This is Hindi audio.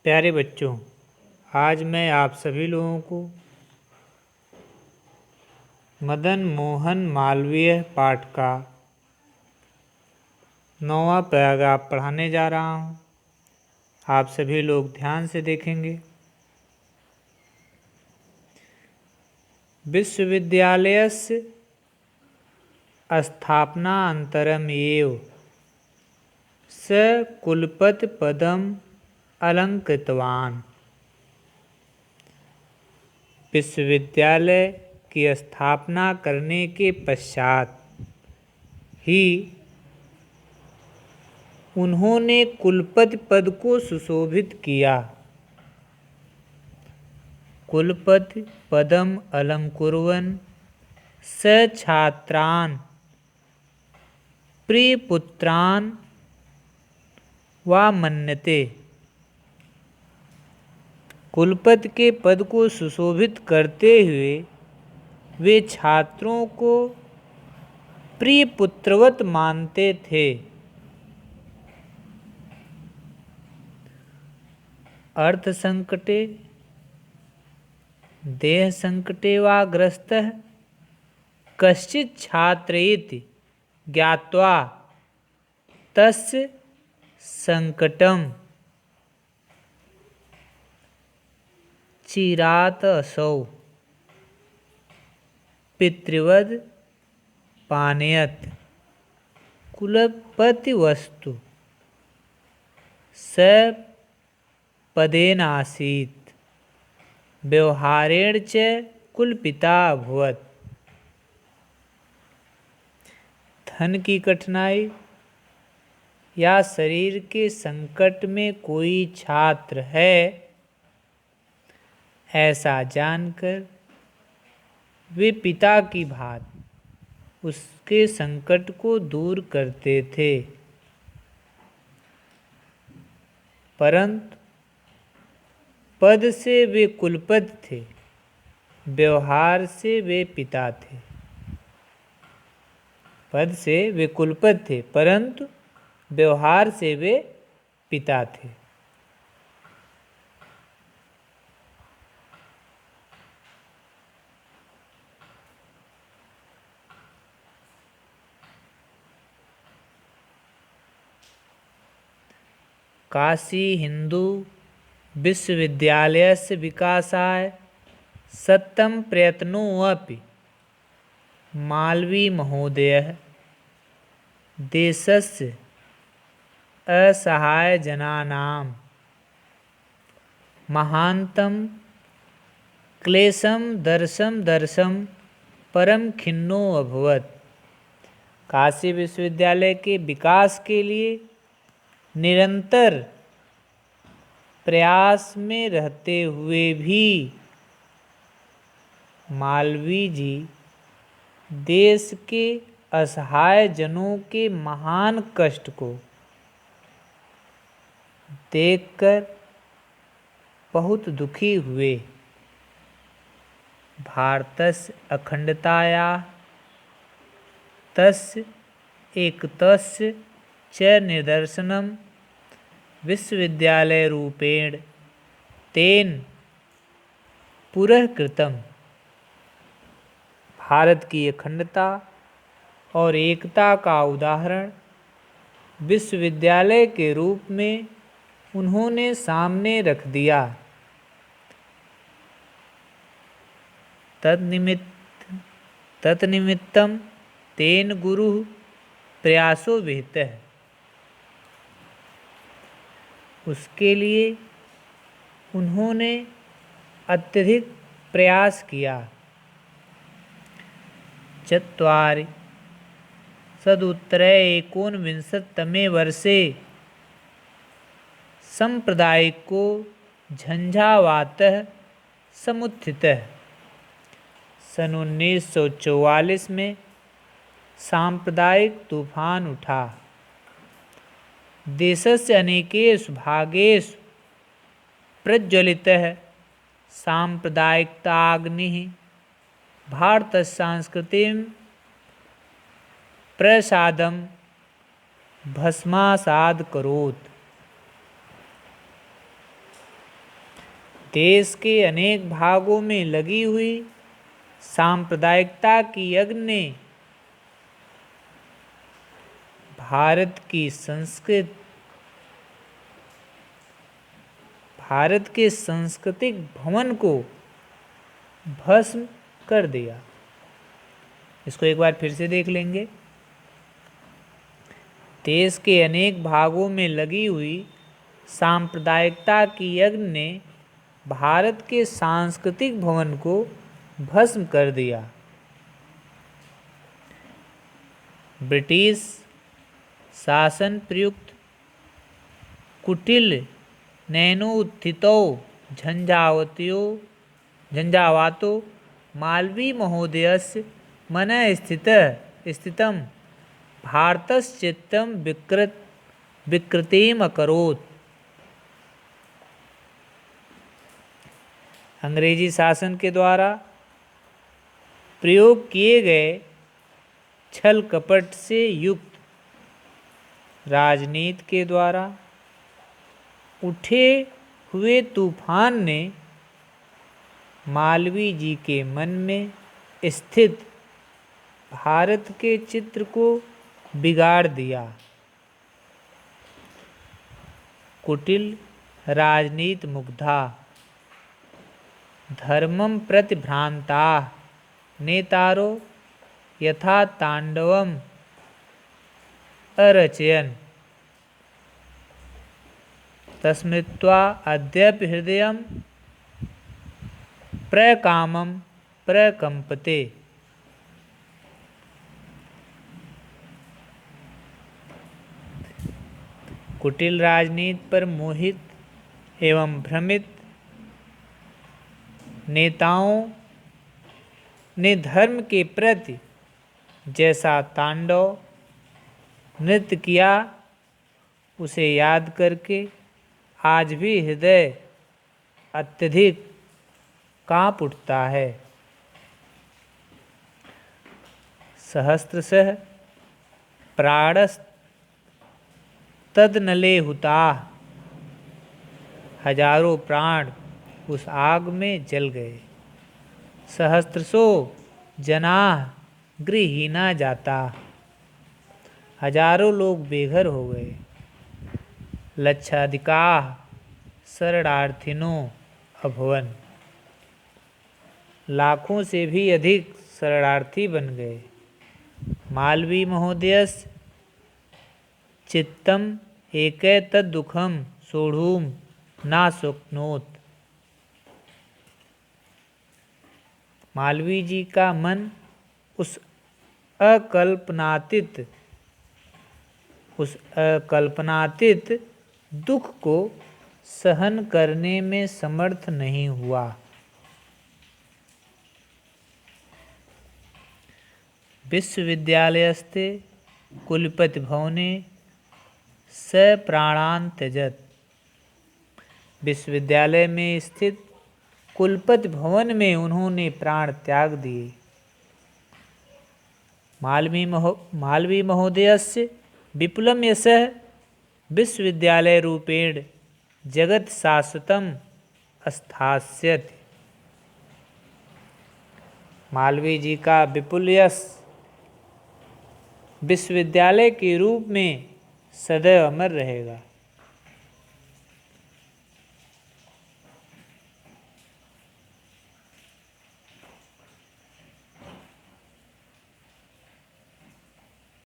प्यारे बच्चों, आज मैं आप सभी लोगों को मदन मोहन मालवीय पाठ का 9वां पैराग्राफ पढ़ाने जा रहा हूँ। आप सभी लोग ध्यान से देखेंगे। विश्वविद्यालयस्य स्थापनानन्तरम् एव स कुलपतिपदम् अलङ्कृतवान्। विश्वविद्यालय की स्थापना करने के पश्चात ही उन्होंने कुलपति पद को सुशोभित किया। कुलपति पदम अलंकुर्वन् स छात्रान् प्रियपुत्रान् वा मन्यते। कुलपति के पद को सुशोभित करते हुए वे छात्रों को प्रिय पुत्रवत मानते थे। अर्थ संकटे देह संकटे वा ग्रस्तः कश्चित् छात्रयेति ज्ञात्वा तस्य संकटं चिरात् असौ पितृवद् पानयत् कुलपतिवस्तु स पदेनासीत् व्यवहारेण च कुलपिता अभवत्। धन की कठिनाई या शरीर के संकट में कोई छात्र है, ऐसा जानकर वे पिता की भांति उसके संकट को दूर करते थे, परंतु पद से वे कुलपति थे, व्यवहार से वे पिता थे। पद से वे कुलपति थे, परंतु व्यवहार से वे पिता थे। काशी हिंदू विश्वविद्यालयस्य विकासाय सततं प्रयत्नोऽपि मालवीय महोदयः देशस्य असहायजनानां महान्तं क्लेशं दर्शं परम खिन्नो अभवत्। काशी विश्वविद्यालय के विकास के लिए निरंतर प्रयास में रहते हुए भी मालवीय जी देश के असहाय जनों के महान कष्ट को देखकर बहुत दुखी हुए। भारतस्य अखंडतायाः तस्य एकतस्य च निदर्शनं विश्वविद्यालयरूपेण तेन पुरः कृतम्। भारत की अखंडता और एकता का उदाहरण विश्वविद्यालय के रूप में उन्होंने सामने रख दिया। तन्निमित्तं तेन गुरुः प्रयासो विहितः। उसके लिए उन्होंने अत्यधिक प्रयास किया। चत्वारि सदुत्तरे एकोनविंशतितमे वर्षे सांप्रदायिको झंझावातः समुत्थितः। सन 1944 में सांप्रदायिक तूफान उठा। देशस्य अनेकेषु भागेषु प्रज्वलितः सांप्रदायिकताग्निः भारतस्य संस्कृतिं प्रसादं भस्मासात् करोत्। देश के अनेक भागों में लगी हुई सांप्रदायिकता की अग्नि ने भारत के सांस्कृतिक भवन को भस्म कर दिया। इसको एक बार फिर से देख लेंगे। देश के अनेक भागों में लगी हुई सांप्रदायिकता की अग्नि ने भारत के सांस्कृतिक भवन को भस्म कर दिया। ब्रिटिश शासन प्रयुक्त कुटिल नैनोत्थितो झंझावातो मालवीय महोदयस्य मनः स्थितं भारतश्चित्तं विकृतिम् अकरोत्। अंग्रेजी शासन के द्वारा प्रयोग किए गए छल कपट से युक्त राजनीति के द्वारा उठे हुए तूफान ने मालवीय जी के मन में स्थित भारत के चित्र को बिगाड़ दिया। कुटिल राजनीति मुग्धा धर्मं प्रतिभ्रांता नेतारो यथा तांडवम अरचयन् तस्मित्वा अद्यापि हृदयं प्रकामं प्रकंपते। कुटिल राजनीति पर मोहित एवं भ्रमित नेताओं ने धर्म के प्रति जैसा तांडव नृत्य किया, उसे याद करके आज भी हृदय अत्यधिक कांप उठता है। सहस्त्रशः प्राणस्तदनले हुताः हजारों प्राण उस आग में जल गए। सहस्त्रशो जनाः गृहहीना जाता हजारों लोग बेघर हो गए। लक्षाधिकाः शरणार्थिनो अभवन लाखों से भी अधिक शरणार्थी बन गए। मालवीय महोदयस्य चित्तम एकैतद् दुःखं सोढुं न शक्नोत्। मालवीय जी का मन उस अकल्पनातीत दुख को सहन करने में समर्थ नहीं हुआ। विश्वविद्यालयस्थे कुलपति भवने स प्राणान् त्यजत्। विश्वविद्यालय में स्थित कुलपति भवन में उन्होंने प्राण त्याग दिए। मालवीय महोदयस्य विपुलं यशः विश्वविद्यालय रूपेण जगत् शाश्वतं स्थास्यति। मालवीय जी का विपुल यश विश्वविद्यालय के रूप में सदैव अमर रहेगा।